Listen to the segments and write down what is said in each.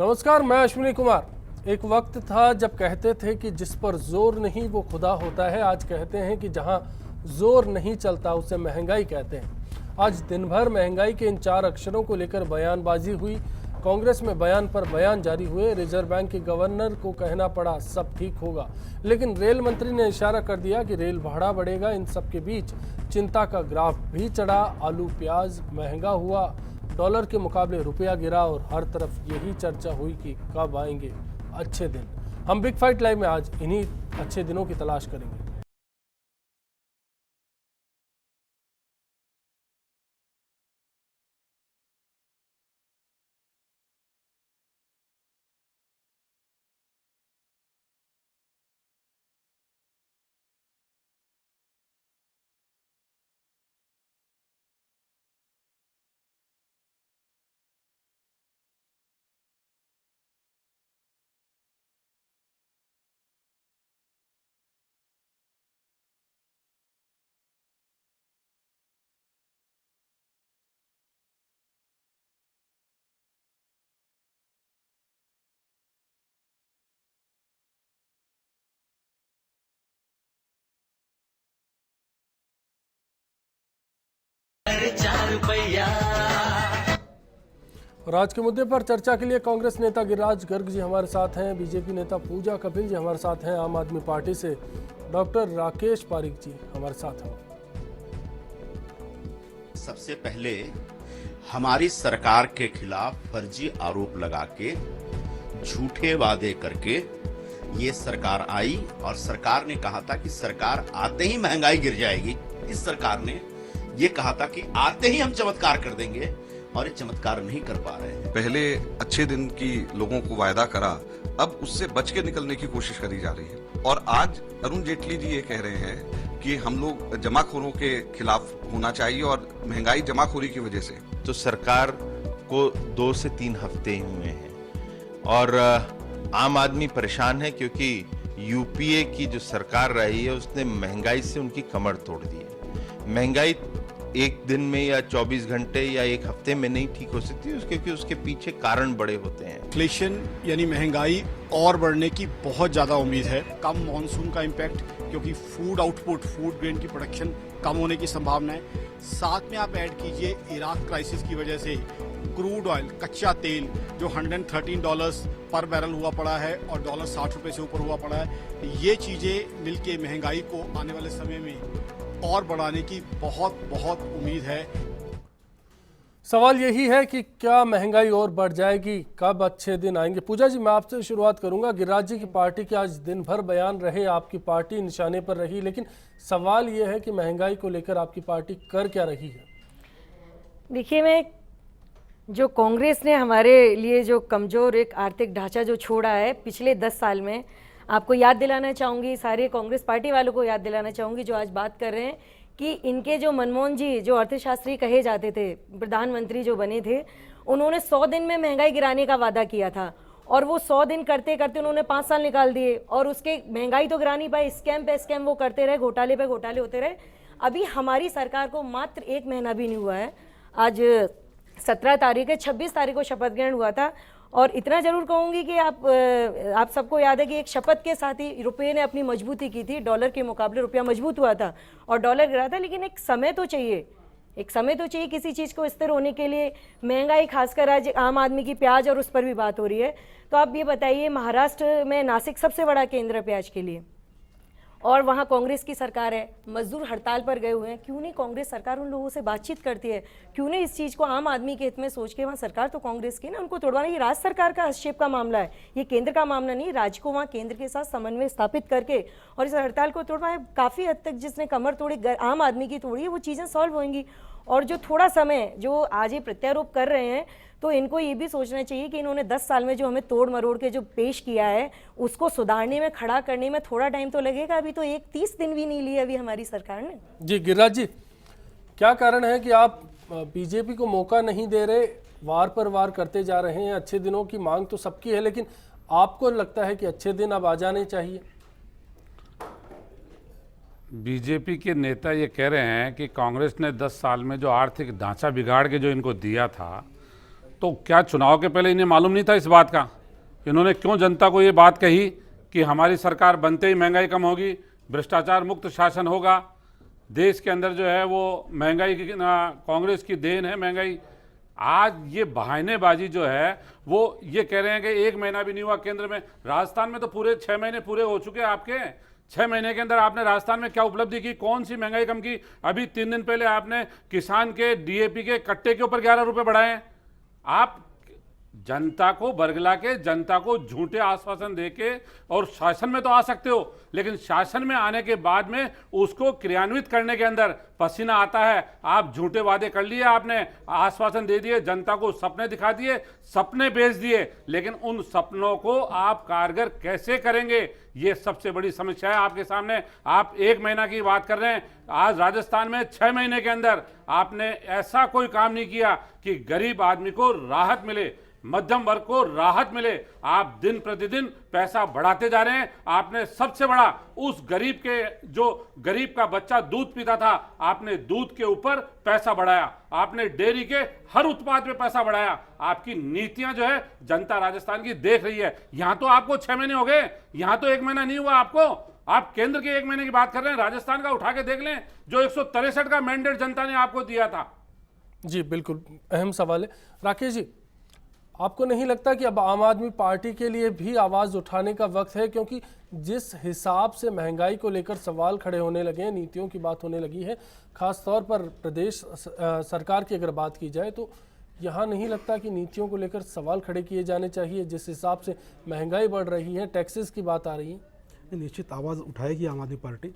नमस्कार, मैं अश्विनी कुमार। एक वक्त था जब कहते थे कि जिस पर जोर नहीं वो खुदा होता है। आज कहते हैं कि जहां जोर नहीं चलता उसे महंगाई कहते हैं। आज दिन भर महंगाई के इन 4 अक्षरों को लेकर बयानबाजी हुई। कांग्रेस में बयान पर बयान जारी हुए। रिजर्व बैंक के गवर्नर को कहना पड़ा सब ठीक होगा, लेकिन रेल मंत्री ने इशारा कर दिया कि रेल भाड़ा बढ़ेगा। इन सब के बीच चिंता का ग्राफ भी चढ़ा। आलू प्याज महंगा हुआ, डॉलर के मुकाबले रुपया गिरा और हर तरफ यही चर्चा हुई कि कब आएंगे अच्छे दिन। हम बिग फाइट लाइव में आज इन्हीं अच्छे दिनों की तलाश करेंगे। और आज के मुद्दे पर चर्चा के लिए कांग्रेस नेता गिरिराज गर्ग जी हमारे साथ हैं, बीजेपी नेता पूजा कपिल जी हमारे साथ हैं, आम आदमी पार्टी से डॉक्टर राकेश पारीक जी हमारे साथ हैं। सबसे पहले हमारी सरकार के खिलाफ फर्जी आरोप लगा के झूठे वादे करके ये सरकार आई और सरकार ने कहा था कि सरकार आते ही महंगाई गिर जाएगी। इस सरकार ने ये कहा था कि आते ही हम चमत्कार कर देंगे और ये चमत्कार नहीं कर पा रहे हैं। पहले अच्छे दिन की लोगों को वायदा करा, अब उससे बच के निकलने की कोशिश करी जा रही है। और आज अरुण जेटली जी ये कह रहे हैं कि हम लोग जमाखोरों के खिलाफ होना चाहिए और महंगाई जमाखोरी की वजह से। तो सरकार को 2 से 3 हफ्ते ही हुए हैं और आम आदमी परेशान है क्योंकि यूपीए की जो सरकार रही है उसने महंगाई से उनकी कमर तोड़ दी है। महंगाई एक दिन में या 24 घंटे या एक हफ्ते में नहीं ठीक हो सकती, क्योंकि उसके पीछे कारण बड़े होते हैं। इन्फ्लेशन यानी महंगाई और बढ़ने की बहुत ज्यादा उम्मीद है। कम मॉनसून का इम्पैक्ट, क्योंकि फूड आउटपुट, फूड ग्रेन की प्रोडक्शन कम होने की संभावना है। साथ में आप ऐड कीजिए इराक क्राइसिस की वजह से क्रूड ऑयल, कच्चा तेल जो $113 पर बैरल हुआ पड़ा है और डॉलर 60 रुपए से ऊपर हुआ पड़ा है। ये चीजें मिलके महंगाई को आने वाले समय में और बढ़ाने की बहुत बहुत उम्मीद है। सवाल यही है कि क्या महंगाई और बढ़ जाएगी, कब अच्छे दिन आएंगे? पूजा जी, मैं आपसे शुरुआत करूंगा। गिरिराज जी की पार्टी के आज दिन भर बयान रहे, आपकी पार्टी निशाने पर रही, लेकिन सवाल यह है कि महंगाई को लेकर आपकी पार्टी कर क्या रही है? देखिए, मैं जो कांग्रेस ने हमारे लिए जो कमज़ोर एक आर्थिक ढांचा जो छोड़ा है पिछले 10 साल में, आपको याद दिलाना चाहूँगी, सारे कांग्रेस पार्टी वालों को याद दिलाना चाहूँगी जो आज बात कर रहे हैं कि इनके जो मनमोहन जी जो अर्थशास्त्री कहे जाते थे, प्रधानमंत्री जो बने थे, उन्होंने 100 दिन में महंगाई गिराने का वादा किया था और वो 100 दिन करते करते उन्होंने 5 साल निकाल दिए और उसके महंगाई तो गिरा नहीं पाए। स्कैम पे स्कैम वो करते रहे, घोटाले पे घोटाले होते रहे। अभी हमारी सरकार को मात्र 1 महीना भी नहीं हुआ है। आज 17 तारीख है, 26 तारीख को शपथ ग्रहण हुआ था और इतना जरूर कहूँगी कि आप सबको याद है कि एक शपथ के साथ ही रुपये ने अपनी मजबूती की थी। डॉलर के मुकाबले रुपया मजबूत हुआ था और डॉलर गिरा था, लेकिन एक समय तो चाहिए, किसी चीज़ को स्थिर होने के लिए। महंगाई खासकर आज आम आदमी की प्याज और उस पर भी बात हो रही है। तो आप ये बताइए, महाराष्ट्र में नासिक सबसे बड़ा केंद्र है प्याज के लिए और वहाँ कांग्रेस की सरकार है, मजदूर हड़ताल पर गए हुए हैं। क्यों नहीं कांग्रेस सरकार उन लोगों से बातचीत करती है? क्यों नहीं इस चीज़ को आम आदमी के हित में सोच के, वहाँ सरकार तो कांग्रेस की ना, उनको तोड़वाना। ये राज्य सरकार का हस्तक्षेप का मामला है, ये केंद्र का मामला नहीं। राज्य को वहाँ केंद्र के साथ समन्वय स्थापित करके और इस हड़ताल को तोड़वाए। काफ़ी हद तक जिसने कमर तोड़ी, आम आदमी की तोड़ी है, वो चीज़ें सॉल्व होंगी। और जो थोड़ा समय जो आज ये प्रत्यारोप कर रहे हैं, तो इनको ये भी सोचना चाहिए कि इन्होंने 10 साल में जो हमें तोड़ मरोड़ के जो पेश किया है उसको सुधारने में, खड़ा करने में थोड़ा टाइम तो लगेगा। अभी तो 30 दिन भी नहीं लिए अभी हमारी सरकार ने। जी गिरिराज जी, क्या कारण है कि आप बीजेपी को मौका नहीं दे रहे, वार पर वार करते जा रहे हैं? अच्छे दिनों की मांग तो सबकी है, लेकिन आपको लगता है कि अच्छे दिन अब आ जाने चाहिए? बीजेपी के नेता ये कह रहे हैं कि कांग्रेस ने 10 साल में जो आर्थिक ढांचा बिगाड़ के जो इनको दिया था, तो क्या चुनाव के पहले इन्हें मालूम नहीं था इस बात का इन्होंने क्यों जनता को ये बात कही कि हमारी सरकार बनते ही महंगाई कम होगी, भ्रष्टाचार मुक्त शासन होगा, देश के अंदर जो है वो महंगाई की कांग्रेस की देन है महंगाई। आज ये बहानेबाजी जो है वो ये कह रहे हैं कि 1 महीना भी नहीं हुआ केंद्र में। राजस्थान में तो पूरे 6 महीने पूरे हो चुके हैं आपके। 6 महीने के अंदर आपने राजस्थान में क्या उपलब्धि की, कौन सी महंगाई कम की? अभी 3 दिन पहले आपने किसान के डीएपी के कट्टे के ऊपर 11 रुपए बढ़ाए हैं। आप जनता को बरगला के, जनता को झूठे आश्वासन देके और शासन में तो आ सकते हो, लेकिन शासन में आने के बाद में उसको क्रियान्वित करने के अंदर पसीना आता है। आप झूठे वादे कर लिए, आपने आश्वासन दे दिए, जनता को सपने दिखा दिए, सपने बेच दिए, लेकिन उन सपनों को आप कारगर कैसे करेंगे, ये सबसे बड़ी समस्या है आपके सामने। आप 1 महीना की बात कर रहे हैं, आज राजस्थान में 6 महीने के अंदर आपने ऐसा कोई काम नहीं किया कि गरीब आदमी को राहत मिले, मध्यम वर्ग को राहत मिले। आप दिन प्रतिदिन पैसा बढ़ाते जा रहे हैं। आपने सबसे बड़ा उस गरीब के, जो गरीब का बच्चा दूध पीता था, आपने दूध के ऊपर पैसा बढ़ाया, आपने डेयरी के हर उत्पाद पे पैसा बढ़ाया। आपकी नीतियां जो है जनता राजस्थान की देख रही है। यहां तो आपको 6 महीने हो गए, यहां तो 1 महीना नहीं हुआ आपको। आप केंद्र के 1 महीने की बात कर रहे हैं, राजस्थान का उठा के देख लें, जो 163 का मैंडेट जनता ने आपको दिया था। जी बिल्कुल अहम सवाल है। राकेश जी, आपको नहीं लगता कि अब आम आदमी पार्टी के लिए भी आवाज़ उठाने का वक्त है? क्योंकि जिस हिसाब से महंगाई को लेकर सवाल खड़े होने लगे हैं, नीतियों की बात होने लगी है, खास तौर पर प्रदेश सरकार की अगर बात की जाए, तो यहाँ नहीं लगता कि नीतियों को लेकर सवाल खड़े किए जाने चाहिए? जिस हिसाब से महंगाई बढ़ रही है, टैक्सेस की बात आ रही है। निश्चित आवाज़ उठाएगी आम आदमी पार्टी,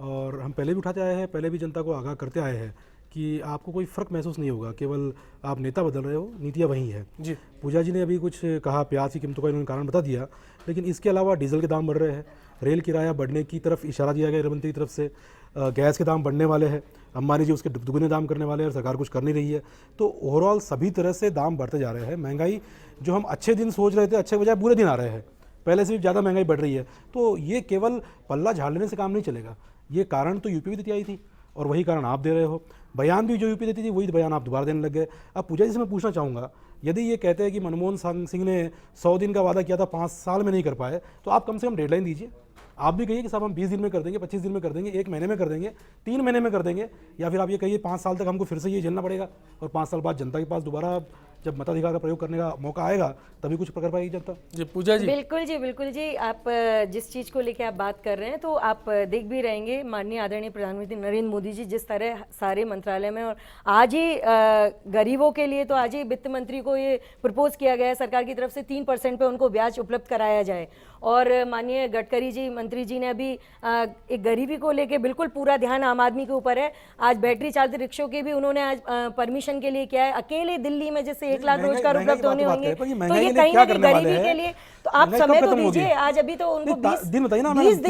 और हम पहले भी उठाते आए हैं, पहले भी जनता को आगाह करते आए हैं कि आपको कोई फ़र्क महसूस नहीं होगा, केवल आप नेता बदल रहे हो, नीतियाँ वही हैं। जी पूजा जी ने अभी कुछ कहा, प्याज की कीमतों का इन्होंने कारण बता दिया, लेकिन इसके अलावा डीजल के दाम बढ़ रहे हैं, रेल किराया बढ़ने की तरफ इशारा दिया गया रेल मंत्री की तरफ से, गैस के दाम बढ़ने वाले हैं, अंबानी जी उसके दुगने दाम करने वाले हैं और सरकार कुछ कर नहीं रही है। तो ओवरऑल सभी तरह से दाम बढ़ते जा रहे हैं। महंगाई जो हम अच्छे दिन सोच रहे थे, अच्छे बजाय बुरे दिन आ रहे हैं, पहले से भी ज़्यादा महंगाई बढ़ रही है। तो ये केवल पल्ला झाड़ लेने से काम नहीं चलेगा। ये कारण तो यूपी भी देती आई थी और वही कारण आप दे रहे हो। बयान भी जो यूपी देती थी वही बयान आप दोबारा देने लग गए। अब पूजा जी से मैं पूछना चाहूँगा, यदि ये कहते हैं कि मनमोहन सिंह ने 100 दिन का वादा किया था, 5 साल में नहीं कर पाए, तो आप कम से कम डेडलाइन दीजिए। आप भी कहिए कि साहब हम 20 दिन में कर देंगे, 25 दिन में कर देंगे, 1 महीने में कर देंगे, 3 महीने में कर देंगे, या फिर आप ये कहिए 5 साल तक हमको फिर से ये झेलना पड़ेगा और 5 साल बाद जनता के पास दोबारा जब मताधिकार का प्रयोग करने का मौका आएगा तभी कुछ कर पाएगी जनता। जी पूजा जी। बिल्कुल जी, आप जिस चीज़ को लेके आप बात कर रहे हैं, तो आप देख भी रहेंगे माननीय आदरणीय प्रधानमंत्री नरेंद्र मोदी जी जिस तरह सारे मंत्रालय में, और आज ही गरीबों के लिए तो आज ही वित्त मंत्री को ये प्रपोज किया गया है सरकार की तरफ से 3% पे उनको ब्याज उपलब्ध कराया जाए। और माननीय गडकरी जी मंत्री जी ने अभी एक गरीबी को लेके बिल्कुल पूरा ध्यान आम आदमी के ऊपर है। आज बैटरी चालित रिक्शों के भी उन्होंने आज परमिशन के लिए किया है। अकेले दिल्ली में जैसे 1 लाख रोजगार उपलब्ध होने होंगे, तो ये कहीं ना कहीं गरीबी के लिए, तो आप समय तो दीजिए। आज अभी तो उनको 20 दिन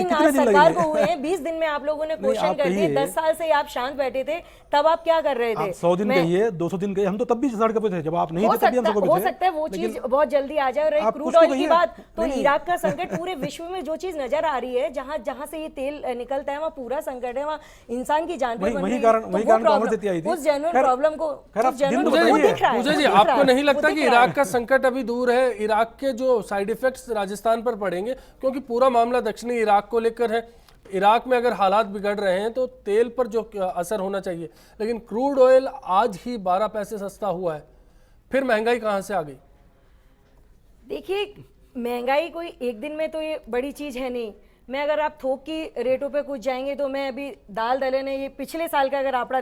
आज सरकार को हुए हैं, 20 दिन में आप लोगों ने क्वेश्चन कर दिए। 10 साल से आप शांत बैठे थे, तब आप क्या कर रहे थे? 100 दिन कहिए, 200 दिन कहिए, हम तो तब भी सड़क पे थे, जब आप नहीं थे तब भी हम सड़क पे थे। हो सकता है वो चीज बहुत जल्दी आ जाए। और क्रूड ऑयल की बात, तो इराक का संकट पूरे विश्व में जो चीज नजर आ रही है, जहां से ये तेल निकलता है वहाँ पूरा संकट है, वहाँ इंसान की जान पर बन रही है। वही कारण कांग्रेस देती आई थी उस जेन्युइन प्रॉब्लम को मुझे जी, आपको नहीं लगता कि इराक का संकट अभी दूर है? इराक के जो साइड इफेक्ट्स राजस्थान पर पड़ेंगे, क्योंकि पूरा मामला दक्षिणी इराक को लेकर है। इराक में अगर हालात बिगड़ रहे हैं तो तेल पर जो असर होना चाहिए, लेकिन क्रूड ऑयल आज ही 12 पैसे सस्ता हुआ है, फिर महंगाई कहां से आ गई? देखिए, महंगाई कोई एक दिन में तो ये बड़ी चीज है नहीं। मैं अगर आप थोक की रेटों पे कुछ जाएंगे, तो मैं अभी दाल दलहन है, ये पिछले साल का अगर आंकड़ा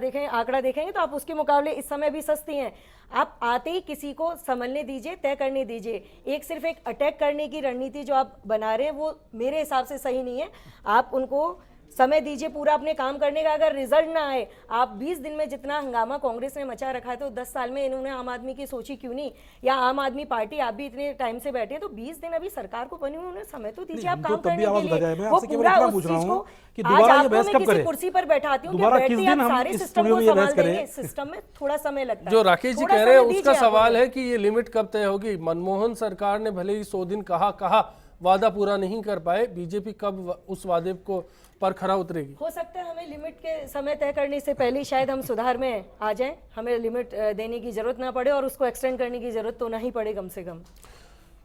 देखेंगे तो आप उसके मुकाबले इस समय भी सस्ती हैं। आप आते ही किसी को संभलने दीजिए, तय करने दीजिए। एक सिर्फ एक अटैक करने की रणनीति जो आप बना रहे हैं वो मेरे हिसाब से सही नहीं है। आप उनको समय दीजिए पूरा अपने काम करने का। अगर रिजल्ट ना आए, आप 20 दिन में जितना हंगामा कांग्रेस ने मचा रखा है, तो 10 साल में इन्होंने आम आदमी की सोची क्यों नहीं? या आम आदमी पार्टी, आप भी इतने टाइम से बैठे, तो 20 दिन अभी सरकार को बनी, उन्होंने समय तो दीजिए आप काम करने के लिए। वो पूरा उस चीज को, आज आपको मैं किसी कुर्सी पर बैठाती हूँ, बैठते आप सारे सिस्टम को संभाल देंगे। सिस्टम में थोड़ा समय लगता है। जो राकेश जी कह रहे हैं उसका सवाल है कि ये लिमिट कब तय होगी? मनमोहन सरकार ने भले ही 100 दिन कहा, वादा पूरा नहीं कर पाए, बीजेपी कब उस वादे को पर खरा उतरेगी? हो सकता है हमें लिमिट के समय तय करने से पहले शायद हम सुधार में आ जाएं, हमें लिमिट देने की जरूरत ना पड़े और उसको एक्सटेंड करने की जरूरत तो ना ही पड़े कम से कम।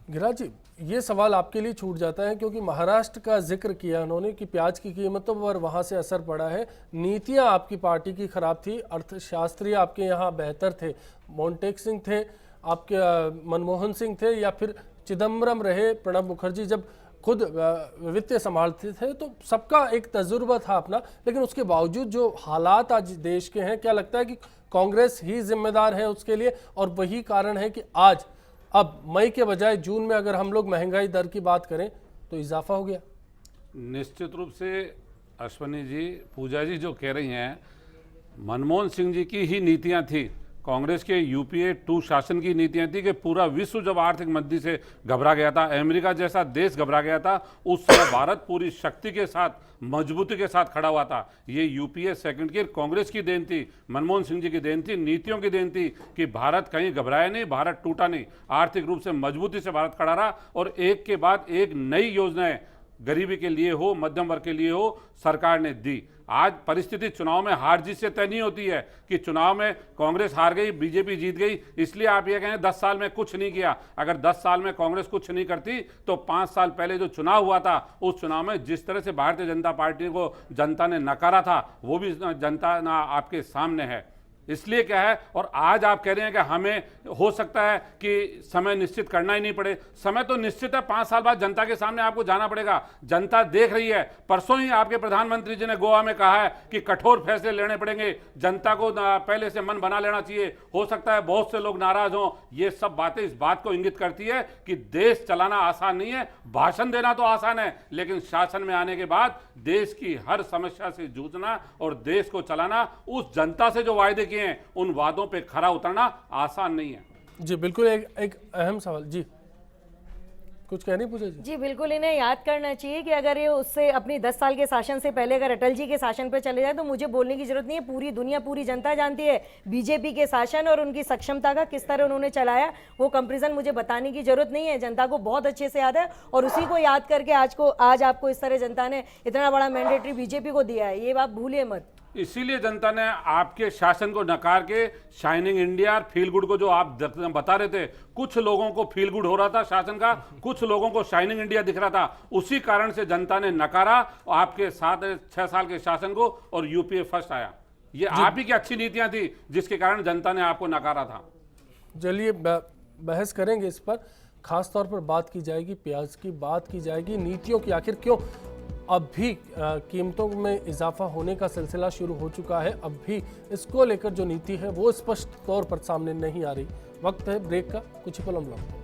गिरिराज जी, ये सवाल आपके लिए छूट जाता है क्योंकि महाराष्ट्र का जिक्र किया उन्होंने कि प्याज की कीमतों पर वहाँ से असर पड़ा है। नीतियाँ आपकी पार्टी की खराब थी, अर्थशास्त्री आपके यहाँ बेहतर थे, मोन्टेक सिंह थे, आपके मनमोहन सिंह थे, या फिर चिदम्बरम रहे, प्रणब मुखर्जी जब खुद वित्तीय संभालते थे, तो सबका एक तजुर्बा था अपना। लेकिन उसके बावजूद जो हालात आज देश के हैं, क्या लगता है कि कांग्रेस ही जिम्मेदार है उसके लिए, और वही कारण है कि आज अब मई के बजाय जून में अगर हम लोग महंगाई दर की बात करें तो इजाफा हो गया? निश्चित रूप से अश्वनी जी, पूजा जी जो कह रही हैं, मनमोहन सिंह जी की ही नीतियां थी, कांग्रेस के यूपीए 2 शासन की नीतियां थी कि पूरा विश्व जब आर्थिक मंदी से घबरा गया था, अमेरिका जैसा देश घबरा गया था, उस समय भारत पूरी शक्ति के साथ, मजबूती के साथ खड़ा हुआ था। ये यूपीए सेकंड की कांग्रेस की देन थी, मनमोहन सिंह जी की देन थी, नीतियों की देन थी कि भारत कहीं घबराया नहीं, भारत टूटा नहीं, आर्थिक रूप से मजबूती से भारत खड़ा रहा। और एक के बाद एक नई योजनाएं गरीबी के लिए हो, मध्यम वर्ग के लिए हो, सरकार ने दी। आज परिस्थिति चुनाव में हार जीत से तय नहीं होती है कि चुनाव में कांग्रेस हार गई, बीजेपी जीत गई, इसलिए आप ये कहें 10 साल में कुछ नहीं किया। अगर 10 साल में कांग्रेस कुछ नहीं करती तो 5 साल पहले जो चुनाव हुआ था, उस चुनाव में जिस तरह से भारतीय जनता पार्टी को जनता ने नकारा था, वो भी जनता ना आपके सामने है। इसलिए क्या है, और आज आप कह रहे हैं कि हमें हो सकता है कि समय निश्चित करना ही नहीं पड़े। समय तो निश्चित है, 5 साल बाद जनता के सामने आपको जाना पड़ेगा, जनता देख रही है। परसों ही आपके प्रधानमंत्री जी ने गोवा में कहा है कि कठोर फैसले लेने पड़ेंगे, जनता को पहले से मन बना लेना चाहिए। हो सकता है बहुत से लोग नाराज हों, ये सब बातें इस बात को इंगित करती है कि देश चलाना आसान नहीं है। भाषण देना तो आसान है, लेकिन शासन में आने के बाद देश की हर समस्या से जूझना और देश को चलाना, उस जनता से जो वायदे किए हैं उन वादों पे खरा उतरना आसान नहीं है। जी बिल्कुल, एक अहम सवाल। जी कुछ कह नहीं पूछे जी? जी बिल्कुल, इन्हें याद करना चाहिए कि अगर ये उससे अपनी 10 साल के शासन से पहले अगर अटल जी के शासन पर चले जाए तो मुझे बोलने की जरूरत नहीं है, पूरी दुनिया, पूरी जनता जानती है बीजेपी के शासन और उनकी सक्षमता का, किस तरह उन्होंने चलाया। वो कंपैरिजन मुझे बताने की जरूरत नहीं है, जनता को बहुत अच्छे से याद है। और उसी को याद करके आज आपको इस तरह जनता ने इतना बड़ा मैंडेटरी बीजेपी को दिया है, ये बात भूलिए मत। इसीलिए जनता ने आपके शासन को नकार के शाइनिंग इंडिया और फील गुड को, जो आप बता रहे थे, कुछ लोगों को फील गुड हो रहा था शासन का, कुछ लोगों को शाइनिंग इंडिया दिख रहा था, उसी कारण से जनता ने नकारा आपके 6 साल के शासन को और यूपीए फर्स्ट आया। ये आप ही की अच्छी नीतियां थी जिसके कारण जनता ने आपको नकारा था। चलिए बहस करेंगे इस पर, खास तौर पर बात की जाएगी प्याज की, बात की जाएगी नीतियों की, आखिर क्यों अब भी कीमतों में इजाफा होने का सिलसिला शुरू हो चुका है, अब भी इसको लेकर जो नीति है वो स्पष्ट तौर पर सामने नहीं आ रही। वक्त है ब्रेक का, कुछ ही पल हम लौटते हैं।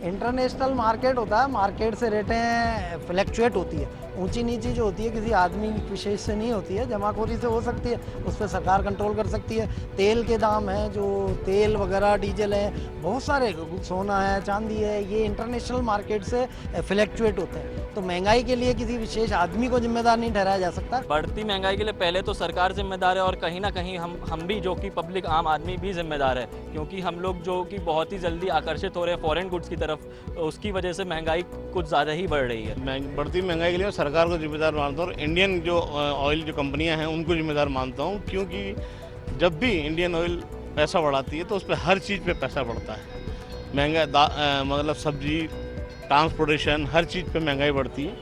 इंटरनेशनल मार्केट होता है, मार्केट से रेटें फ्लैक्चुएट होती है, ऊंची नीची जो होती है किसी आदमी विशेष से नहीं होती है, जमाखोरी से हो सकती है, उस पर सरकार कंट्रोल कर सकती है। तेल के दाम हैं, जो तेल वगैरह, डीजल है, बहुत सारे, सोना है, चांदी है, ये इंटरनेशनल मार्केट से फ्लैक्चुएट होते हैं। तो महंगाई के लिए किसी विशेष आदमी को जिम्मेदार नहीं ठहराया जा सकता। बढ़ती महंगाई के लिए पहले तो सरकार जिम्मेदार है, और कहीं ना कहीं हम भी, जो कि पब्लिक आम आदमी भी जिम्मेदार है, क्योंकि हम लोग जो कि बहुत ही जल्दी आकर्षित हो रहे हैं फॉरेन गुड्स की तरफ, उसकी वजह से महंगाई कुछ ज़्यादा ही बढ़ रही है। बढ़ती महंगाई के लिए सरकार को जिम्मेदार मानता हूँ, और इंडियन जो ऑयल जो कंपनियां हैं उनको जिम्मेदार मानता हूँ, क्योंकि जब भी इंडियन ऑयल पैसा बढ़ाती है तो उस पर हर चीज़ पे पैसा बढ़ता है। महंगा मतलब सब्जी, ट्रांसपोर्टेशन, हर चीज़ पे महंगाई बढ़ती है,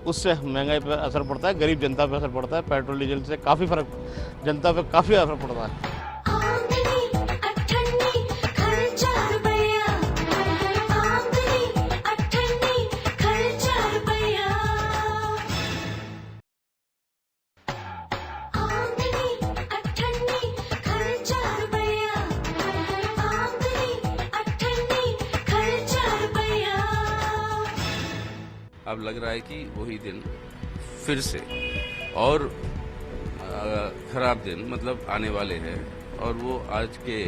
उससे महंगाई पर असर पड़ता है, गरीब जनता पर असर पड़ता है। पेट्रोल डीजल से काफ़ी फर्क, जनता पर काफ़ी असर पड़ता है। अब लग रहा है कि वही दिन फिर से और खराब दिन मतलब आने वाले हैं, और वो आज के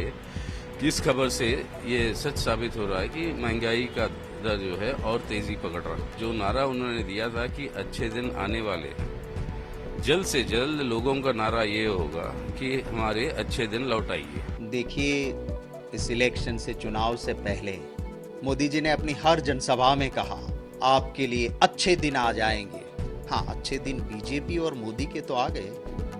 इस खबर से ये सच साबित हो रहा है कि महंगाई का दर जो है और तेजी पकड़ रहा है। जो नारा उन्होंने दिया था कि अच्छे दिन आने वाले हैं, जल्द से जल्द लोगों का नारा ये होगा कि हमारे अच्छे दिन लौट आइए। देखिए, इस इलेक्शन से, चुनाव से पहले मोदी जी ने अपनी हर जनसभा में कहा आपके लिए अच्छे दिन आ जाएंगे। हाँ, अच्छे दिन बीजेपी और मोदी के तो आ गए,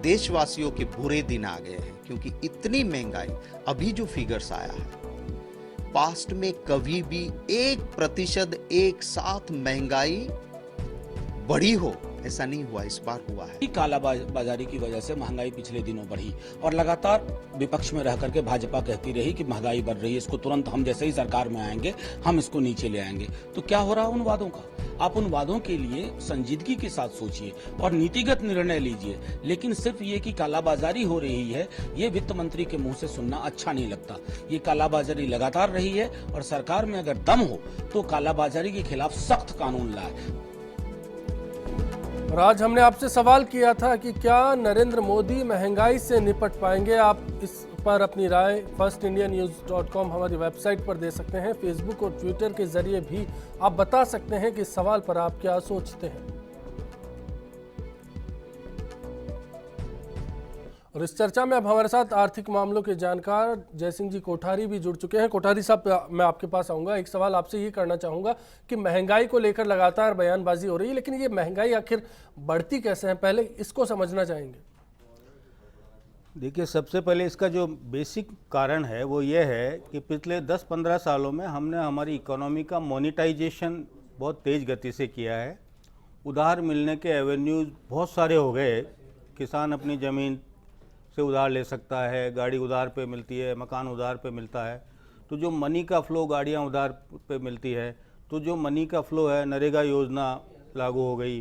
देशवासियों के बुरे दिन आ गए हैं, क्योंकि इतनी महंगाई, अभी जो फिगर्स आया है पास्ट में कभी भी 1% एक साथ महंगाई बढ़ी हो, ऐसा नहीं हुआ, इस बार हुआ है। काला बाजारी की वजह से महंगाई पिछले दिनों बढ़ी और लगातार विपक्ष में रह करके भाजपा कहती रही कि महंगाई बढ़ रही है, इसको तुरंत हम जैसे ही सरकार में आएंगे हम इसको नीचे ले आएंगे। तो क्या हो रहा है उन वादों का? आप उन वादों के लिए संजीदगी के साथ सोचिए और नीतिगत निर्णय लीजिए, लेकिन सिर्फ ये कि कालाबाजारी हो रही है ये वित्त मंत्री के मुंह से सुनना अच्छा नहीं लगता। ये कालाबाजारी लगातार रही है और सरकार में अगर दम हो तो कालाबाजारी के खिलाफ सख्त कानून लाए। और आज हमने आपसे सवाल किया था कि क्या नरेंद्र मोदी महंगाई से निपट पाएंगे। आप इस पर अपनी राय firstindianews.com हमारी वेबसाइट पर दे सकते हैं। फेसबुक और ट्विटर के जरिए भी आप बता सकते हैं कि इस सवाल पर आप क्या सोचते हैं। और इस चर्चा में अब हमारे साथ आर्थिक मामलों के जानकार जयसिंह जी कोठारी भी जुड़ चुके हैं। कोठारी साहब, मैं आपके पास आऊंगा। एक सवाल आपसे ये करना चाहूंगा कि महंगाई को लेकर लगातार बयानबाजी हो रही है, लेकिन ये महंगाई आखिर बढ़ती कैसे है, पहले इसको समझना चाहेंगे। देखिए, सबसे पहले इसका जो बेसिक कारण है वो ये है कि पिछले 10-15 सालों में हमने हमारी इकोनॉमी का मोनेटाइजेशन बहुत तेज़ गति से किया है। उधार मिलने के एवेन्यूज़ बहुत सारे हो गए। किसान अपनी ज़मीन से उधार ले सकता है, गाड़ी उधार पे मिलती है, मकान उधार पे मिलता है। तो जो मनी का फ़्लो, गाड़ियाँ उधार पे मिलती है, तो जो मनी का फ़्लो है, नरेगा योजना लागू हो गई,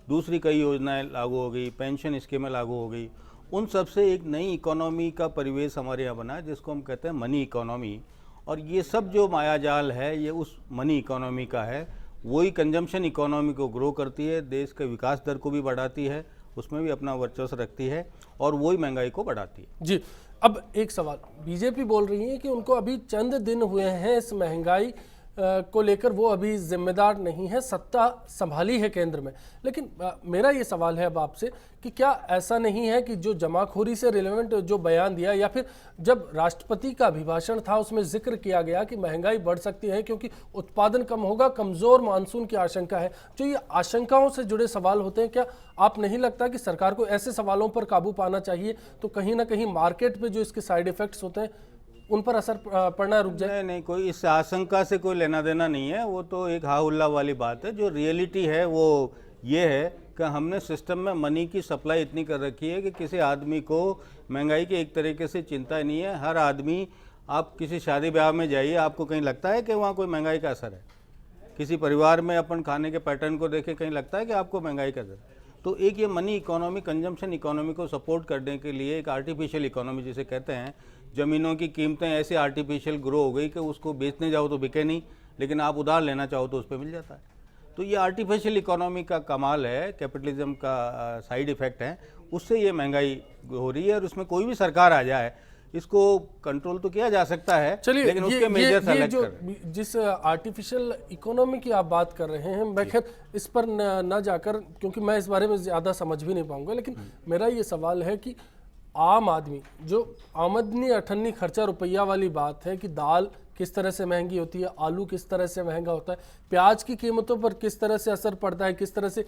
दूसरी कई योजनाएं लागू हो गई, पेंशन स्कीमें लागू हो गई। उन सब से एक नई इकोनॉमी का परिवेश हमारे यहाँ बना है जिसको हम कहते हैं मनी इकोनॉमी। और ये सब जो मायाजाल है ये उस मनी इकोनॉमी का है। वही कंजम्पशन इकोनॉमी को ग्रो करती है, देश के विकास दर को भी बढ़ाती है, उसमें भी अपना वर्चस्व रखती है और वही महंगाई को बढ़ाती है। जी, अब एक सवाल, बीजेपी बोल रही है कि उनको अभी चंद दिन हुए हैं इस महंगाई को लेकर, वो अभी जिम्मेदार नहीं है, सत्ता संभाली है केंद्र में। लेकिन मेरा ये सवाल है अब आपसे कि क्या ऐसा नहीं है कि जो जमाखोरी से रिलेवेंट जो बयान दिया, या फिर जब राष्ट्रपति का अभिभाषण था उसमें जिक्र किया गया कि महंगाई बढ़ सकती है क्योंकि उत्पादन कम होगा, कमजोर मानसून की आशंका है, जो ये आशंकाओं से जुड़े सवाल होते हैं, क्या आप नहीं लगता कि सरकार को ऐसे सवालों पर काबू पाना चाहिए? तो कहीं ना कहीं मार्केट पे जो इसके साइड इफेक्ट्स होते हैं उन पर असर पड़ना रुक जाए। नहीं, कोई इस आशंका से कोई लेना देना नहीं है। वो तो एक हा हुल्ला वाली बात है। जो रियलिटी है वो ये है कि हमने सिस्टम में मनी की सप्लाई इतनी कर रखी है कि किसी आदमी को महंगाई की एक तरीके से चिंता नहीं है। हर आदमी, आप किसी शादी ब्याह में जाइए, आपको कहीं लगता है कि वहाँ कोई महंगाई का असर है? किसी परिवार में अपन खाने के पैटर्न को देखे कहीं लगता है कि आपको महंगाई का असर है? तो एक ये मनी इकोनॉमी, कंजम्पशन इकोनॉमी को सपोर्ट करने के लिए एक आर्टिफिशियल इकोनॉमी जिसे कहते हैं, ज़मीनों की कीमतें ऐसे आर्टिफिशियल ग्रो हो गई कि उसको बेचने जाओ तो बिके नहीं, लेकिन आप उधार लेना चाहो तो उस पर मिल जाता है। तो ये आर्टिफिशियल इकोनॉमी का कमाल है, कैपिटलिज्म का साइड इफेक्ट है। उससे ये महंगाई हो रही है और उसमें कोई भी सरकार आ जाए इसको कंट्रोल तो किया जा सकता है। चलिए, लेकिन उसके मेजर्स सेलेक्ट जो कर, जिस आर्टिफिशियल इकोनॉमी की आप बात कर रहे हैं, मैं खैर इस पर न जाकर, क्योंकि मैं इस बारे में ज़्यादा समझ भी नहीं पाऊंगा, लेकिन मेरा ये सवाल है कि आम आदमी जो आमदनी अठन्नी खर्चा रुपया वाली बात है कि दाल किस तरह से महंगी होती है, आलू किस तरह से महंगा होता है, प्याज की कीमतों पर किस तरह से असर पड़ता है, किस तरह से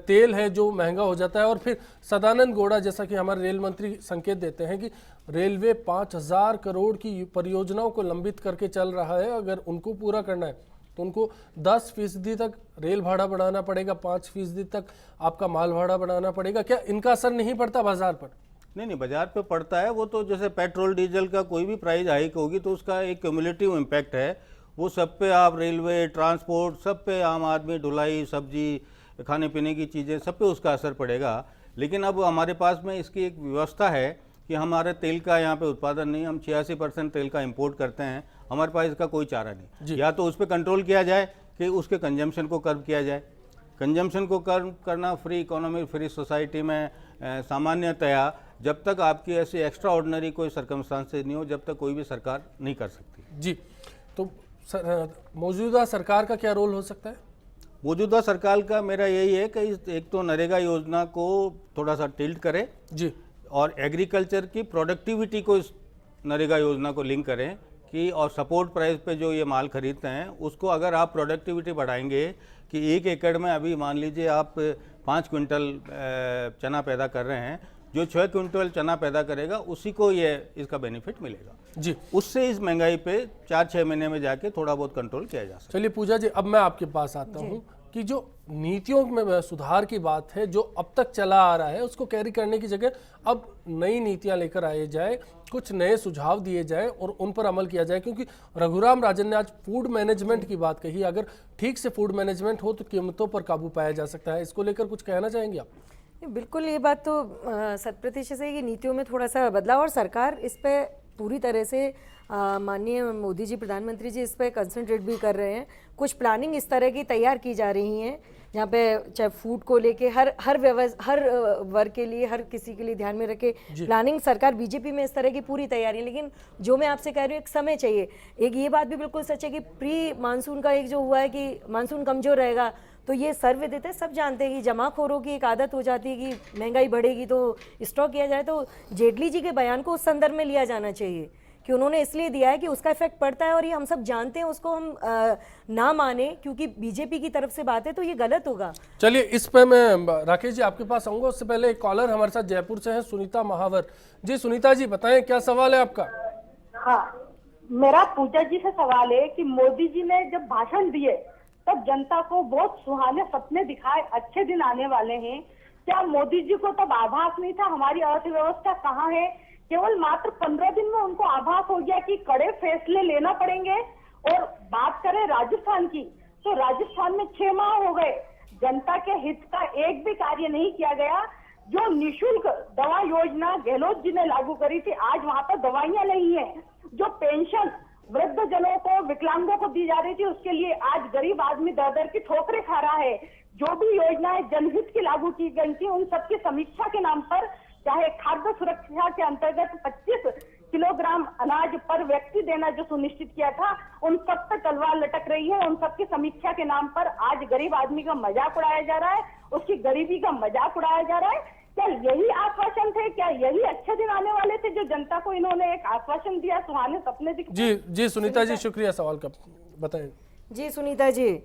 तेल है जो महंगा हो जाता है, और फिर सदानंद गौड़ा जैसा कि हमारे रेल मंत्री संकेत देते हैं कि रेलवे 5000 करोड़ की परियोजनाओं को लंबित करके चल रहा है। अगर उनको पूरा करना है तो उनको 10% तक रेल भाड़ा बढ़ाना पड़ेगा, 5% तक आपका माल भाड़ा बढ़ाना पड़ेगा। क्या इनका असर नहीं पड़ता बाजार पर? नहीं, बाजार पे पड़ता है। वो तो जैसे पेट्रोल डीजल का कोई भी प्राइस हाइक होगी तो उसका एक क्यूमुलेटिव इम्पैक्ट है। वो सब पे, आप रेलवे, ट्रांसपोर्ट, सब पे, आम आदमी, ढुलाई, सब्जी, खाने पीने की चीज़ें, सब पे उसका असर पड़ेगा। लेकिन अब हमारे पास में इसकी एक व्यवस्था है कि हमारे तेल का यहाँ पे उत्पादन नहीं, हम 86% तेल का इंपोर्ट करते हैं। हमारे पास इसका कोई चारा नहीं। या तो उस पर कंट्रोल किया जाए कि उसके कंजम्पशन को कर्व किया जाए। कंजम्पशन को कर्व करना फ्री इकोनॉमी, फ्री सोसाइटी में सामान्यतया जब तक आपकी ऐसी एक्स्ट्रा ऑर्डिनरी कोई सर्कमस्टांसेस नहीं हो, जब तक कोई भी सरकार नहीं कर सकती। जी, तो मौजूदा सरकार का क्या रोल हो सकता है? मौजूदा सरकार का मेरा यही है कि एक तो नरेगा योजना को थोड़ा सा टिल्ट करे जी, और एग्रीकल्चर की प्रोडक्टिविटी को इस नरेगा योजना को लिंक करें कि, और सपोर्ट प्राइस पे जो ये माल खरीदते हैं उसको अगर आप प्रोडक्टिविटी बढ़ाएंगे कि 1 एकड़ में अभी मान लीजिए आप 5 क्विंटल चना पैदा कर रहे हैं जो 6 क्विंटल चना पैदा करेगा उसी को ये इसका बेनिफिट मिलेगा जी। उससे इस महंगाई पे 4-6 महीने में जाके थोड़ा बहुत कंट्रोल किया जा सकता है। चलिए पूजा जी, अब मैं आपके पास आता हूँ कि जो नीतियों में सुधार की बात है, जो अब तक चला आ रहा है, उसको कैरी करने की जगह अब नई नीतियां लेकर आए जाए, कुछ नए सुझाव दिए जाए और उन पर अमल किया जाए। क्योंकि रघुराम राजन ने आज फूड मैनेजमेंट की बात कही, अगर ठीक से फूड मैनेजमेंट हो तो कीमतों पर काबू पाया जा सकता है। इसको लेकर कुछ कहना चाहेंगे आप? बिल्कुल, ये बात तो 100% है कि नीतियों में थोड़ा सा बदलाव, और सरकार इस पे पूरी तरह से माननीय मोदी जी, प्रधानमंत्री जी इस पे कंसंट्रेट भी कर रहे हैं। कुछ प्लानिंग इस तरह की तैयार की जा रही हैं जहाँ पे चाहे फूड को लेके हर वर्ग के लिए, हर किसी के लिए ध्यान में रखे प्लानिंग सरकार, बीजेपी में इस तरह की पूरी तैयारी है। लेकिन जो मैं आपसे कह रही हूँ, एक समय चाहिए। एक ये बात भी बिल्कुल सच है कि प्री मानसून का एक जो हुआ है कि मानसून कमजोर रहेगा, तो ये सर्वविदित है, सब जानते हैं कि जमाखोरों की एक आदत हो जाती है कि महंगाई बढ़ेगी तो स्टॉक किया जाए। तो जेटली जी के बयान को उस संदर्भ में लिया जाना चाहिए कि उन्होंने इसलिए दिया है कि उसका इफेक्ट पड़ता है, और ये हम सब जानते हैं, उसको हम ना माने क्योंकि बीजेपी की तरफ से बात है तो ये गलत होगा। चलिए, इस पे मैं राकेश जी आपके पास आऊंगा, उससे पहले एक कॉलर हमारे साथ जयपुर से है, सुनीता महावर जी। सुनीता जी बताएं, क्या सवाल है आपका? हाँ, मेरा पूजा जी से सवाल है कि मोदी जी ने जब भाषण दिए तब जनता को बहुत सुहाने सपने दिखाए, अच्छे दिन आने वाले हैं। क्या मोदी जी को तब आभास नहीं था हमारी अर्थव्यवस्था कहाँ है? केवल मात्र 15 दिन में उनको आभास हो गया कि कड़े फैसले लेना पड़ेंगे। और बात करें राजस्थान की, तो राजस्थान में 6 माह हो गए, जनता के हित का एक भी कार्य नहीं किया गया। जो निशुल्क दवा योजना गहलोत जी ने लागू करी थी, आज वहां पर दवाइयां नहीं है। जो पेंशन वृद्ध जनों को, विकलांगों को दी जा रही थी, उसके लिए आज गरीब आदमी दर दर की ठोकरें खा रहा है। जो भी योजनाएं जनहित की लागू की गई थी, उन सबकी समीक्षा के नाम पर, चाहे खाद्य सुरक्षा के अंतर्गत 25 किलोग्राम अनाज पर व्यक्ति देना जो सुनिश्चित किया था, उन सब पर तलवार लटक रही है। उन सबकी समीक्षा के नाम पर आज गरीब आदमी का मजाक उड़ाया जा रहा है, उसकी गरीबी का मजाक उड़ाया जा रहा है। क्या यही आश्वासन थे? क्या यही अच्छे दिन आने वाले थे जो जनता को इन्होंने एक आश्वासन दिया, सुहाने सपने दिखाए? जी सुनीता जी, शुक्रिया सवाल का बताएं। जी सुनीता जी,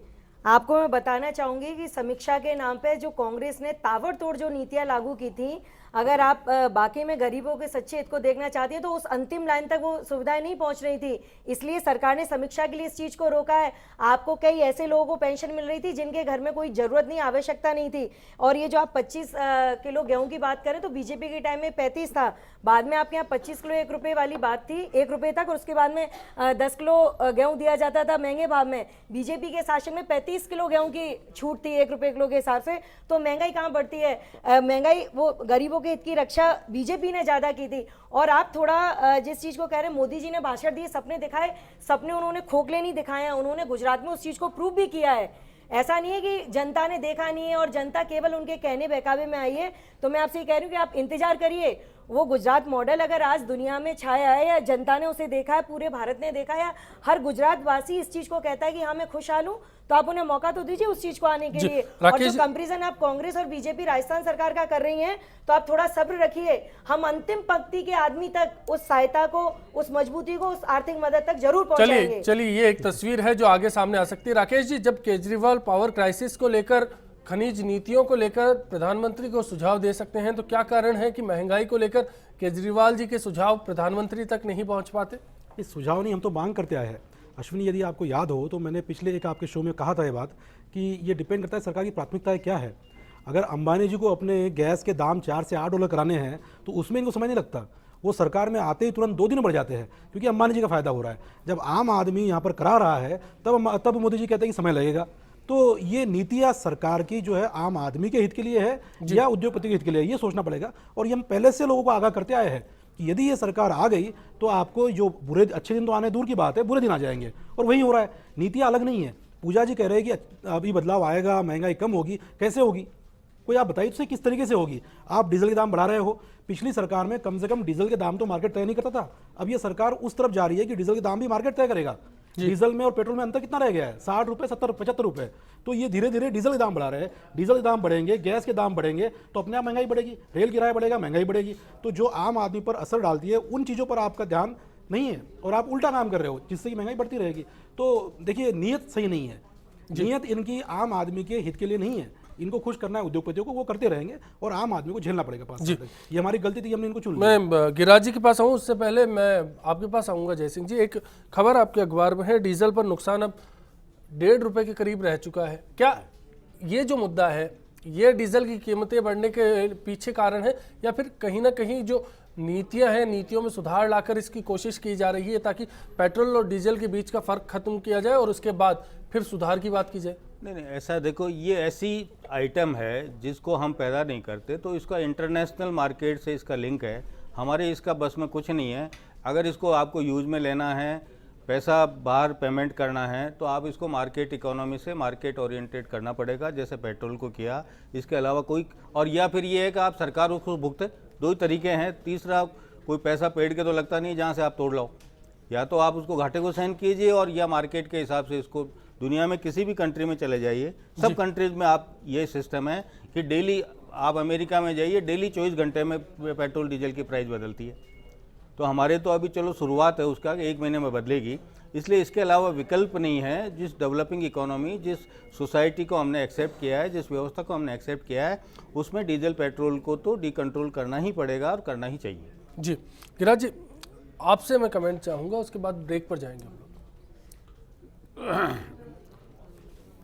आपको मैं बताना चाहूंगी कि समीक्षा के नाम पे जो कांग्रेस ने ताबड़तोड़ जो नीतियां लागू की थी, अगर आप बाकी में गरीबों के सच्चे हित को देखना चाहती हैं तो उस अंतिम लाइन तक वो सुविधाएं नहीं पहुंच रही थी, इसलिए सरकार ने समीक्षा के लिए इस चीज को रोका है। आपको कई ऐसे लोगों को पेंशन मिल रही थी जिनके घर में कोई जरूरत नहीं, आवश्यकता नहीं थी। और ये जो आप 25 किलो गेहूं की बात करें तो बीजेपी के टाइम में 35 था, बाद में आपके यहाँ 25 किलो 1 रुपये वाली बात थी, 1 रुपये तक, और उसके बाद में 10 किलो गेहूं दिया जाता था महंगे भाव में। बीजेपी के शासन में 35 किलो गेहूं की छूट थी 1 रुपये किलो के हिसाब से। तो महंगाई कहाँ बढ़ती है? महंगाई वो गरीबों के हित की रक्षा बीजेपी ने ज्यादा की थी। और आप थोड़ा जिस चीज को कह रहे हैं, मोदी जी ने भाषण दिए, सपने दिखाए, सपने उन्होंने खोखले नहीं दिखाए हैं, उन्होंने गुजरात में उस चीज को प्रूव भी किया है। ऐसा नहीं है कि जनता ने देखा नहीं है और जनता केवल उनके कहने बहकावे में आई है। तो मैं आपसे कह रही हूँ कि आप इंतजार करिए, वो गुजरात मॉडल अगर आज दुनिया में छाया है, या जनता ने उसे देखा है, पूरे भारत ने देखा है, या हर गुजरात वासी इस चीज को कहता है कि हाँ मैं खुशहाल हूँ, तो आप उन्हें मौका तो दीजिए उस चीज को आने के लिए। और जो कंपैरिजन आप कांग्रेस और बीजेपी राजस्थान सरकार का कर रही हैं, तो आप थोड़ा सब्र रखिए। हम अंतिम पंक्ति के आदमी तक उस सहायता को, उस मजबूती को, उस आर्थिक मदद तक जरूर पहुंचाएंगे। चलिए ये एक तस्वीर है जो आगे सामने आ सकती है। राकेश जी, जब केजरीवाल पावर क्राइसिस को लेकर, खनिज नीतियों को लेकर प्रधानमंत्री को सुझाव दे सकते हैं, तो क्या कारण है कि महंगाई को लेकर केजरीवाल जी के सुझाव प्रधानमंत्री तक नहीं पहुंच पाते? इस सुझाव नहीं, हम तो मांग करते आए हैं। अश्विनी, यदि आपको याद हो तो मैंने पिछले एक आपके शो में कहा था ये बात कि ये डिपेंड करता है सरकार की प्राथमिकताएं क्या है। अगर अंबानी जी को अपने गैस के दाम 4 से 8 डॉलर कराने हैं तो उसमें इनको समय नहीं लगता, वो सरकार में आते ही तुरंत 2 दिन बढ़ जाते हैं, क्योंकि अंबानी जी का फायदा हो रहा है। जब आम आदमी यहाँ पर करा रहा है तब मोदी जी कहते हैं कि समय लगेगा। तो ये नीतियाँ सरकार की जो है आम आदमी के हित के लिए है या उद्योगपति के हित के लिए, ये सोचना पड़ेगा। और ये हम पहले से लोगों को आगाह करते आए हैं कि यदि ये सरकार आ गई तो आपको जो बुरे अच्छे दिन तो आने दूर की बात है, बुरे दिन आ जाएंगे, और वही हो रहा है। नीतियाँ अलग नहीं है। पूजा जी कह रहे हैं कि अभी बदलाव आएगा, महंगाई कम होगी, कैसे होगी? कोई आप बताइए तो किस तरीके से होगी? आप डीजल के दाम बढ़ा रहे हो, पिछली सरकार में कम से कम डीजल के दाम तो मार्केट तय नहीं करता था, अब ये सरकार उस तरफ जा रही है कि डीजल के दाम भी मार्केट तय करेगा। डीजल में और पेट्रोल में अंतर कितना रह गया है? 60 रुपये, 70, 75 रुपये। तो ये धीरे धीरे डीजल के दाम बढ़ा रहे हैं, डीजल के दाम बढ़ेंगे, गैस के दाम बढ़ेंगे तो अपने आप महंगाई बढ़ेगी, रेल किराया बढ़ेगा, महंगाई बढ़ेगी। तो जो आम आदमी पर असर डालती है उन चीज़ों पर आपका ध्यान नहीं है और आप उल्टा काम कर रहे हो, जिससे कि महंगाई बढ़ती रहेगी। तो देखिए, नीयत सही नहीं है, नीयत इनकी आम आदमी के हित के लिए नहीं है। इनको खुश करना है उद्योगपतियों को, वो करते रहेंगे और आम आदमी को झेलना पड़ेगा 5 जी। साल तक। ये हमारी गलती थी, हमने इनको चुन लिया। मैं गिराज जी के पास आऊँ उससे पहले मैं आपके पास आऊँगा जय सिंह जी। एक खबर आपके अखबार में है, डीजल पर नुकसान अब 1.5 रुपये के करीब रह चुका है। क्या ये जो मुद्दा है ये डीजल की कीमतें बढ़ने के पीछे कारण है, या फिर कहीं ना कहीं जो नीतियां हैं, नीतियों में सुधार लाकर इसकी कोशिश की जा रही है ताकि पेट्रोल और डीजल के बीच का फ़र्क खत्म किया जाए और उसके बाद फिर सुधार की बात की जाए? नहीं नहीं, ऐसा देखो, ये ऐसी आइटम है जिसको हम पैदा नहीं करते, तो इसका इंटरनेशनल मार्केट से इसका लिंक है, हमारे इसका बस में कुछ नहीं है। अगर इसको आपको यूज में लेना है, पैसा बाहर पेमेंट करना है, तो आप इसको मार्केट इकोनॉमी से मार्केट ओरिएंटेड करना पड़ेगा, जैसे पेट्रोल को किया। इसके अलावा कोई और, या फिर ये है कि आप सरकार उसको भुगते, 2 तरीके हैं। तीसरा, कोई पैसा पेड़ के तो लगता नहीं जहाँ से आप तोड़ लो, या तो आप उसको घाटे को सहन कीजिए और या मार्केट के हिसाब से इसको, दुनिया में किसी भी कंट्री में चले जाइए, सब कंट्रीज में आप ये सिस्टम है कि डेली, आप अमेरिका में जाइए, डेली 24 घंटे में पेट्रोल डीजल की प्राइस बदलती है। तो हमारे तो अभी चलो शुरुआत है उसका, 1 महीने में बदलेगी, इसलिए इसके अलावा विकल्प नहीं है। जिस डेवलपिंग इकोनॉमी, जिस सोसाइटी को हमने एक्सेप्ट किया है, जिस व्यवस्था को हमने एक्सेप्ट किया है, उसमें डीजल पेट्रोल को तो डिकंट्रोल करना ही पड़ेगा और करना ही चाहिए। जी गिराज जी, आपसे मैं कमेंट चाहूँगा, उसके बाद ब्रेक पर जाएंगे हम लोग।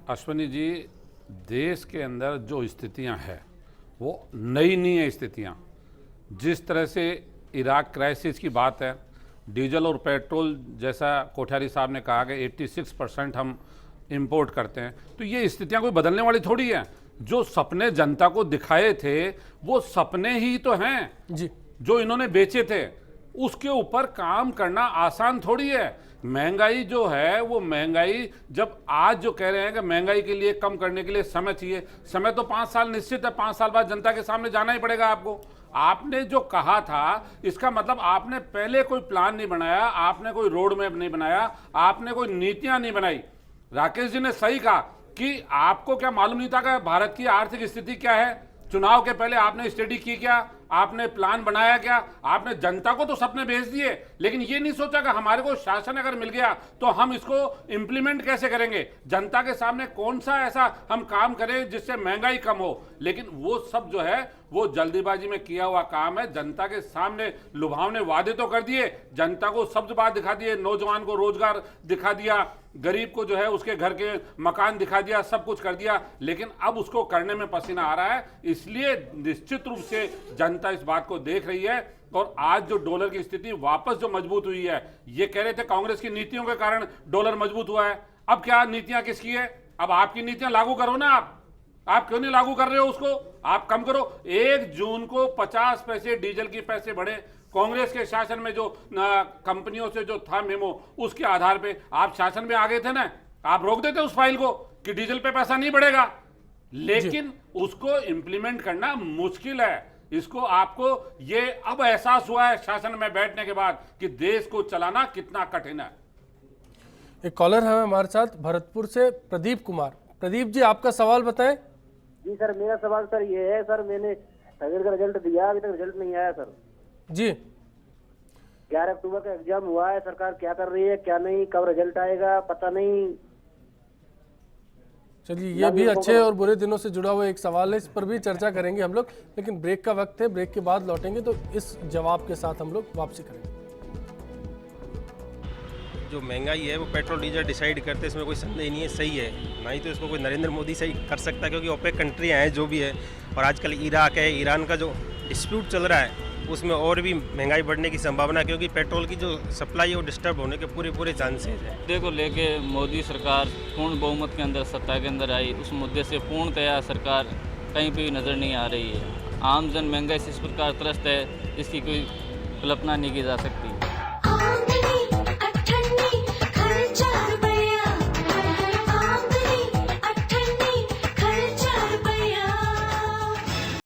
अश्विनी जी, देश के अंदर जो स्थितियां हैं वो नई नहीं है स्थितियां। जिस तरह से इराक क्राइसिस की बात है, डीजल और पेट्रोल जैसा कोठारी साहब ने कहा कि 86% हम इंपोर्ट करते हैं, तो ये स्थितियां कोई बदलने वाली थोड़ी है। जो सपने जनता को दिखाए थे वो सपने ही तो हैं जी, जो इन्होंने बेचे थे। उसके ऊपर काम करना आसान थोड़ी है। महंगाई जो है वो महंगाई, जब आज जो कह रहे हैं कि महंगाई के लिए कम करने के लिए समय चाहिए, समय तो 5 साल निश्चित है, 5 साल बाद जनता के सामने जाना ही पड़ेगा आपको। आपने जो कहा था, इसका मतलब आपने पहले कोई प्लान नहीं बनाया, आपने कोई रोड मैप नहीं बनाया, आपने कोई नीतियां नहीं बनाई। राकेश जी ने सही कहा कि आपको क्या मालूम नहीं था कि भारत की आर्थिक स्थिति क्या है। चुनाव के पहले आपने स्टडी की क्या, आपने प्लान बनाया क्या? आपने जनता को तो सपने भेज दिए, लेकिन ये नहीं सोचा कि हमारे को शासन अगर मिल गया तो हम इसको इम्प्लीमेंट कैसे करेंगे, जनता के सामने कौन सा ऐसा हम काम करें जिससे महंगाई कम हो। लेकिन वो सब जो है वो जल्दीबाजी में किया हुआ काम है। जनता के सामने लुभावने वादे तो कर दिए, जनता को सब्ज बात दिखा दिए, नौजवान को रोजगार दिखा दिया, गरीब को जो है उसके घर के मकान दिखा दिया, सब कुछ कर दिया, लेकिन अब उसको करने में पसीना आ रहा है। इसलिए निश्चित रूप से जनता इस बात को देख रही है। और आज जो डॉलर की स्थिति वापस जो मजबूत हुई है, ये कह रहे थे कांग्रेस की नीतियों के कारण डॉलर मजबूत हुआ है। अब क्या नीतियां किसकी है? अब आपकी नीतियां लागू करो ना। आप क्यों नहीं लागू कर रहे हो उसको? आप कम करो। 1 जून को 50 पैसे डीजल की पैसे बढ़े। कांग्रेस के शासन में जो कंपनियों से जो था मेमो, उसके आधार पे आप शासन में आ गए थे ना, आप रोक देते उस फाइल को कि डीजल पे पैसा नहीं बढ़ेगा, लेकिन उसको इंप्लीमेंट करना मुश्किल है। इसको आपको ये अब एहसास हुआ है शासन में बैठने के बाद कि देश को चलाना कितना कठिन है। एक कॉलर है हमारे साथ भरतपुर से, प्रदीप कुमार। प्रदीप जी, आपका सवाल बताएं। जी सर, मेरा सवाल सर ये है, सर मैंने सर्वे का रिजल्ट दिया, अभी तक रिजल्ट नहीं आया सर जी। 11 अक्टूबर का एग्जाम हुआ है, सरकार क्या कर रही है क्या नहीं, कब रिजल्ट आएगा पता नहीं। चलिए, ये भी अच्छे और बुरे दिनों से जुड़ा हुआ एक सवाल है, इस पर भी चर्चा करेंगे हम लोग, लेकिन ब्रेक का वक्त है, ब्रेक के बाद लौटेंगे तो इस जवाब के साथ हम लोग वापसी करेंगे। जो महंगाई है वो पेट्रोल डीजल डिसाइड करते हैं, इसमें कोई संदेह नहीं है, सही है। ना ही तो इसको कोई नरेंद्र मोदी सही कर सकता है, क्योंकि ओपेक कंट्रियाँ हैं जो भी है, और आजकल इराक है, ईरान का जो डिस्प्यूट चल रहा है उसमें और भी महंगाई बढ़ने की संभावना है, क्योंकि पेट्रोल की जो सप्लाई है वो डिस्टर्ब होने के पूरे चांसेस है। मुद्दे को लेके मोदी सरकार पूर्ण बहुमत के अंदर सत्ता के अंदर आई, उस मुद्दे से पूर्णतया सरकार कहीं भी नज़र नहीं आ रही है। आम जन महंगाई से इस प्रकार त्रस्त है, इसकी कोई कल्पना नहीं की जा सकती।